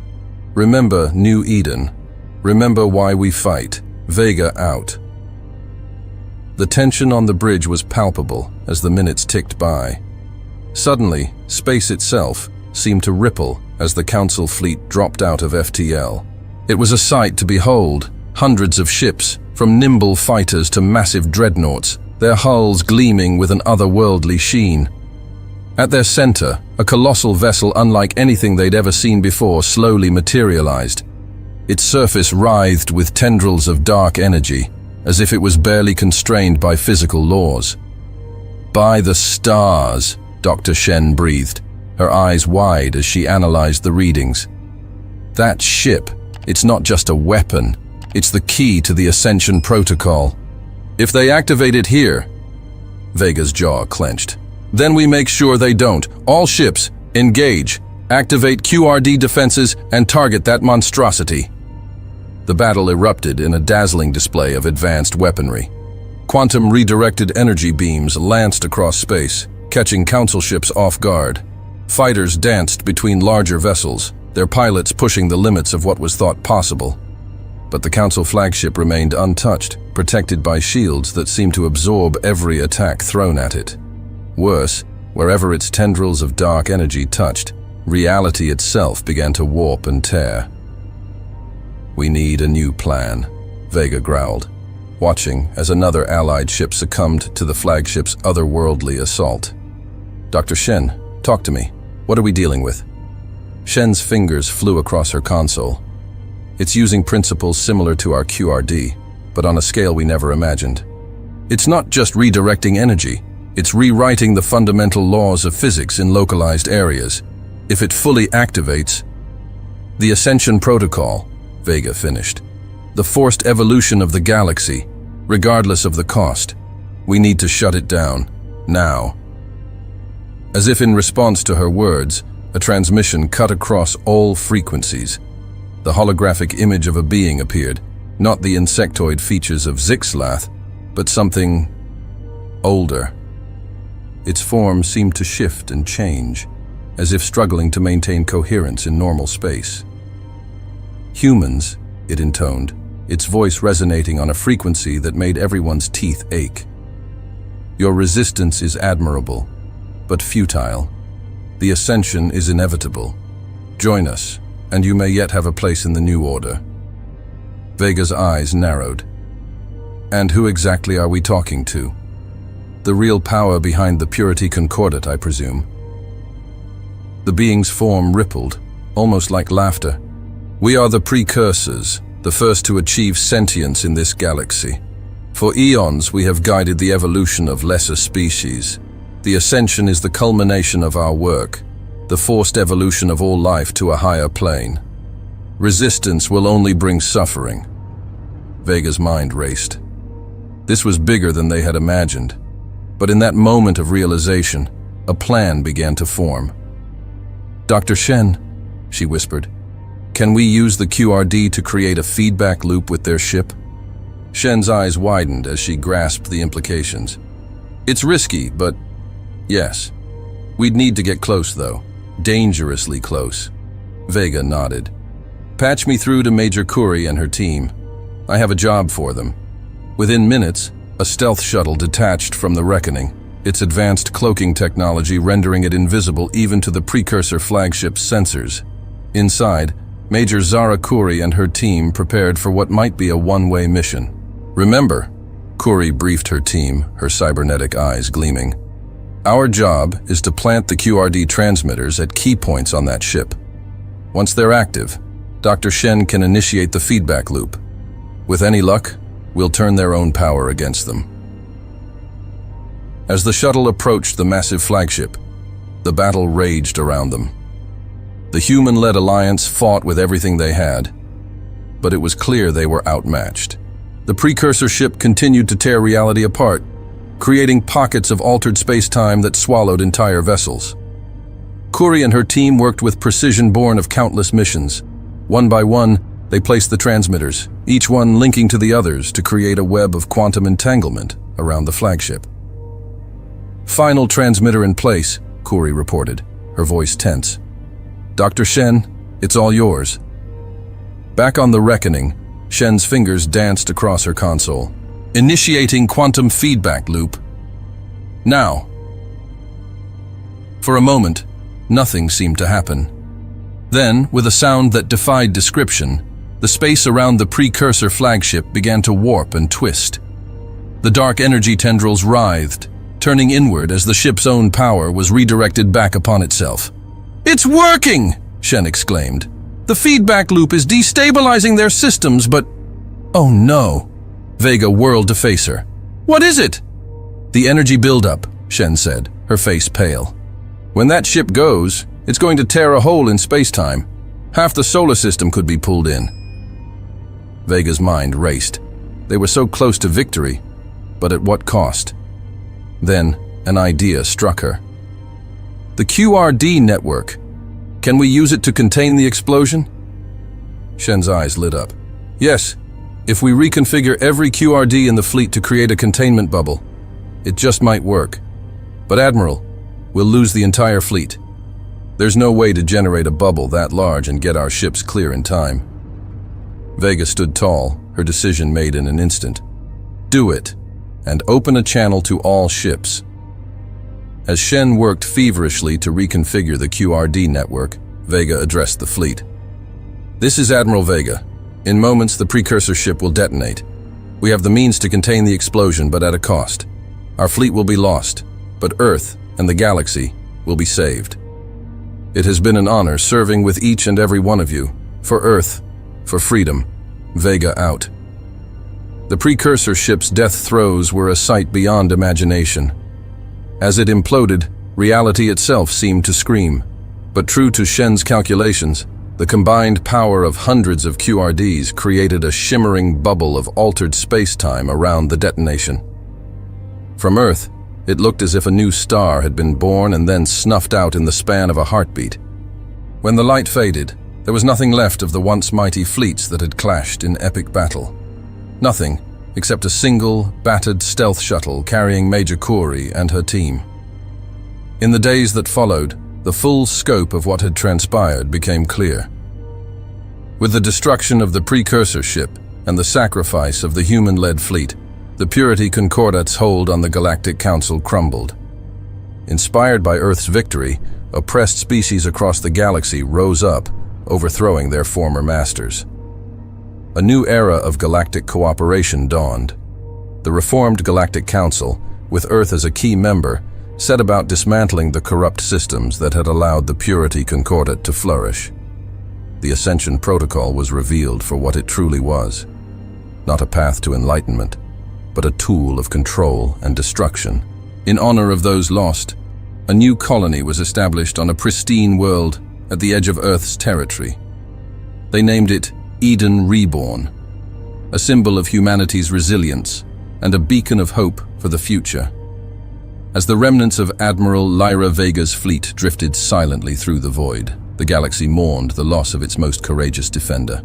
Remember New Eden. Remember why we fight. Vega out." The tension on the bridge was palpable as the minutes ticked by. Suddenly, space itself seemed to ripple as the Council fleet dropped out of FTL. It was a sight to behold, Hundreds of ships, from nimble fighters to massive dreadnoughts, their hulls gleaming with an otherworldly sheen. At their center, a colossal vessel unlike anything they'd ever seen before slowly materialized. Its surface writhed with tendrils of dark energy, as if it was barely constrained by physical laws. "By the stars," Dr. Shen breathed, her eyes wide as she analyzed the readings. "That ship, it's not just a weapon, it's the key to the Ascension Protocol. If they activate it here," Vega's jaw clenched, "then we make sure they don't. All ships, engage, activate QRD defenses, and target that monstrosity." The battle erupted in a dazzling display of advanced weaponry. Quantum redirected energy beams lanced across space, catching Council ships off guard. Fighters danced between larger vessels, their pilots pushing the limits of what was thought possible. But the Council flagship remained untouched, protected by shields that seemed to absorb every attack thrown at it. Worse, wherever its tendrils of dark energy touched, reality itself began to warp and tear. "We need a new plan," Vega growled, watching as another Allied ship succumbed to the flagship's otherworldly assault. "Dr. Shen, talk to me. What are we dealing with?" Shen's fingers flew across her console. "It's using principles similar to our QRD, but on a scale we never imagined. It's not just redirecting energy, it's rewriting the fundamental laws of physics in localized areas. If it fully activates..." "The Ascension Protocol," Vega finished. "The forced evolution of the galaxy, regardless of the cost. We need to shut it down, now." As if in response to her words, a transmission cut across all frequencies. The holographic image of a being appeared, not the insectoid features of Zixlath, but something older. Its form seemed to shift and change, as if struggling to maintain coherence in normal space. "Humans," it intoned, its voice resonating on a frequency that made everyone's teeth ache. "Your resistance is admirable, but futile. The ascension is inevitable. Join us, and you may yet have a place in the new order." Vega's eyes narrowed. "And who exactly are we talking to? The real power behind the Purity Concordat, I presume." The being's form rippled, almost like laughter. "We are the precursors, the first to achieve sentience in this galaxy. For eons we have guided the evolution of lesser species. The ascension is the culmination of our work, the forced evolution of all life to a higher plane. Resistance will only bring suffering." Vega's mind raced. This was bigger than they had imagined. But in that moment of realization, a plan began to form. "Dr. Shen," she whispered, "can we use the QRD to create a feedback loop with their ship?" Shen's eyes widened as she grasped the implications. "It's risky, but yes. We'd need to get close, though. Dangerously close." Vega nodded. "Patch me through to Major Kuri and her team. I have a job for them." Within minutes, a stealth shuttle detached from the Reckoning, its advanced cloaking technology rendering it invisible even to the precursor flagship's sensors. Inside, Major Zara Kuri and her team prepared for what might be a one-way mission. "Remember," Kuri briefed her team, her cybernetic eyes gleaming, "our job is to plant the QRD transmitters at key points on that ship. Once they're active, Dr. Shen can initiate the feedback loop. With any luck, we'll turn their own power against them." As the shuttle approached the massive flagship, the battle raged around them. The human-led alliance fought with everything they had, but it was clear they were outmatched. The precursor ship continued to tear reality apart, creating pockets of altered space-time that swallowed entire vessels. Kuri and her team worked with precision born of countless missions. One by one, they placed the transmitters, each one linking to the others to create a web of quantum entanglement around the flagship. "Final transmitter in place," Kuri reported, her voice tense. "Dr. Shen, it's all yours." Back on the Reckoning, Shen's fingers danced across her console. "Initiating quantum feedback loop. Now." For a moment, nothing seemed to happen. Then, with a sound that defied description, The space around the precursor flagship began to warp and twist. The dark energy tendrils writhed, turning inward as the ship's own power was redirected back upon itself. "It's working!" Shen exclaimed. "The feedback loop is destabilizing their systems, but—" "Oh no!" Vega whirled to face her. "What is it?" "The energy buildup," Shen said, her face pale. "When that ship goes, it's going to tear a hole in space-time. Half the solar system could be pulled in." Vega's mind raced. They were so close to victory, but at what cost? Then, an idea struck her. "The QRD network. Can we use it to contain the explosion?" Shen's eyes lit up. "Yes, if we reconfigure every QRD in the fleet to create a containment bubble. It just might work. But Admiral, we'll lose the entire fleet. There's no way to generate a bubble that large and get our ships clear in time." Vega stood tall, her decision made in an instant. "Do it, and open a channel to all ships." As Shen worked feverishly to reconfigure the QRD network, Vega addressed the fleet. "This is Admiral Vega. In moments, the precursor ship will detonate. We have the means to contain the explosion, but at a cost. Our fleet will be lost, but Earth and the galaxy will be saved. It has been an honor serving with each and every one of you. For Earth, for freedom. Vega out." The precursor ship's death throes were a sight beyond imagination. As it imploded, reality itself seemed to scream. But true to Shen's calculations, the combined power of hundreds of QRDs created a shimmering bubble of altered space-time around the detonation. From Earth, it looked as if a new star had been born and then snuffed out in the span of a heartbeat. When the light faded, there was nothing left of the once mighty fleets that had clashed in epic battle. Nothing except a single, battered stealth shuttle carrying Major Corey and her team. In the days that followed, the full scope of what had transpired became clear. With the destruction of the precursor ship and the sacrifice of the human-led fleet, the Purity Concordat's hold on the Galactic Council crumbled. Inspired by Earth's victory, oppressed species across the galaxy rose up, overthrowing their former masters. A new era of galactic cooperation dawned. The reformed Galactic Council, with Earth as a key member, set about dismantling the corrupt systems that had allowed the Purity Concordat to flourish. The Ascension Protocol was revealed for what it truly was. Not a path to enlightenment, but a tool of control and destruction. In honor of those lost, a new colony was established on a pristine world at the edge of Earth's territory. They named it Eden Reborn, a symbol of humanity's resilience and a beacon of hope for the future. As the remnants of Admiral Lyra Vega's fleet drifted silently through the void, the galaxy mourned the loss of its most courageous defender.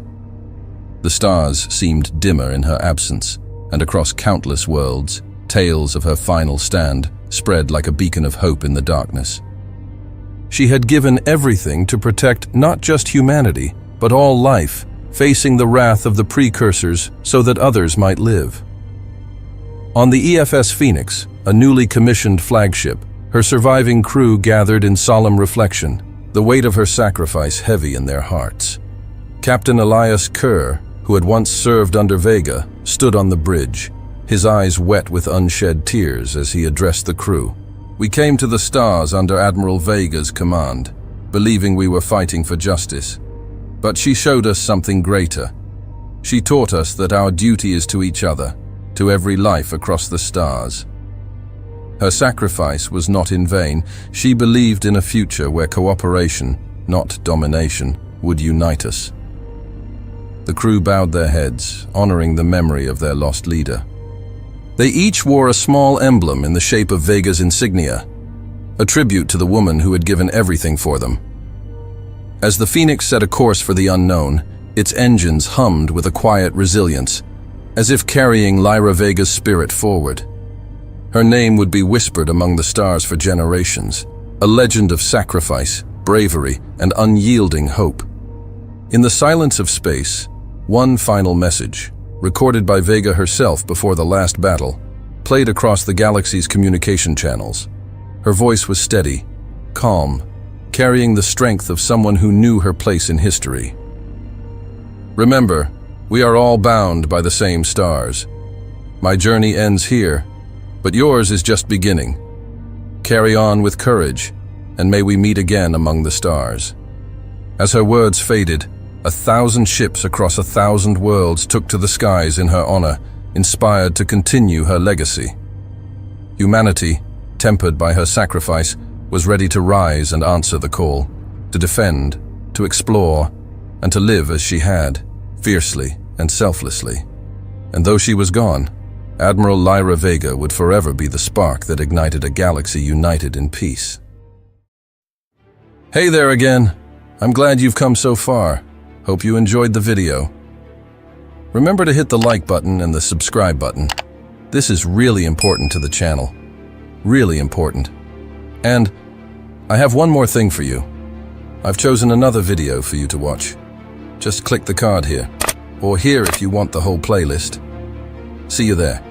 The stars seemed dimmer in her absence, and across countless worlds, tales of her final stand spread like a beacon of hope in the darkness. She had given everything to protect not just humanity, but all life, facing the wrath of the precursors so that others might live. On the EFS Phoenix, a newly commissioned flagship, her surviving crew gathered in solemn reflection, the weight of her sacrifice heavy in their hearts. Captain Elias Kerr, who had once served under Vega, stood on the bridge, his eyes wet with unshed tears as he addressed the crew. "We came to the stars under Admiral Vega's command, believing we were fighting for justice. But she showed us something greater. She taught us that our duty is to each other, to every life across the stars." Her sacrifice was not in vain. She believed in a future where cooperation, not domination, would unite us. The crew bowed their heads, honoring the memory of their lost leader. They each wore a small emblem in the shape of Vega's insignia, a tribute to the woman who had given everything for them. As the Phoenix set a course for the unknown, its engines hummed with a quiet resilience, as if carrying Lyra Vega's spirit forward. Her name would be whispered among the stars for generations, a legend of sacrifice, bravery, and unyielding hope. In the silence of space, one final message, recorded by Vega herself before the last battle, played across the galaxy's communication channels. Her voice was steady, calm, carrying the strength of someone who knew her place in history. Remember, we are all bound by the same stars. My journey ends here, but yours is just beginning. Carry on with courage, and may we meet again among the stars. As her words faded, 1,000 ships across 1,000 worlds took to the skies in her honor, inspired to continue her legacy. Humanity, tempered by her sacrifice, was ready to rise and answer the call, to defend, to explore, and to live as she had, fiercely and selflessly. And though she was gone, Admiral Lyra Vega would forever be the spark that ignited a galaxy united in peace. Hey there again. I'm glad you've come so far. Hope you enjoyed the video. Remember to hit the like button and the subscribe button. This is really important to the channel. Really important. And I have one more thing for you. I've chosen another video for you to watch. Just click the card here, or here if you want the whole playlist. See you there.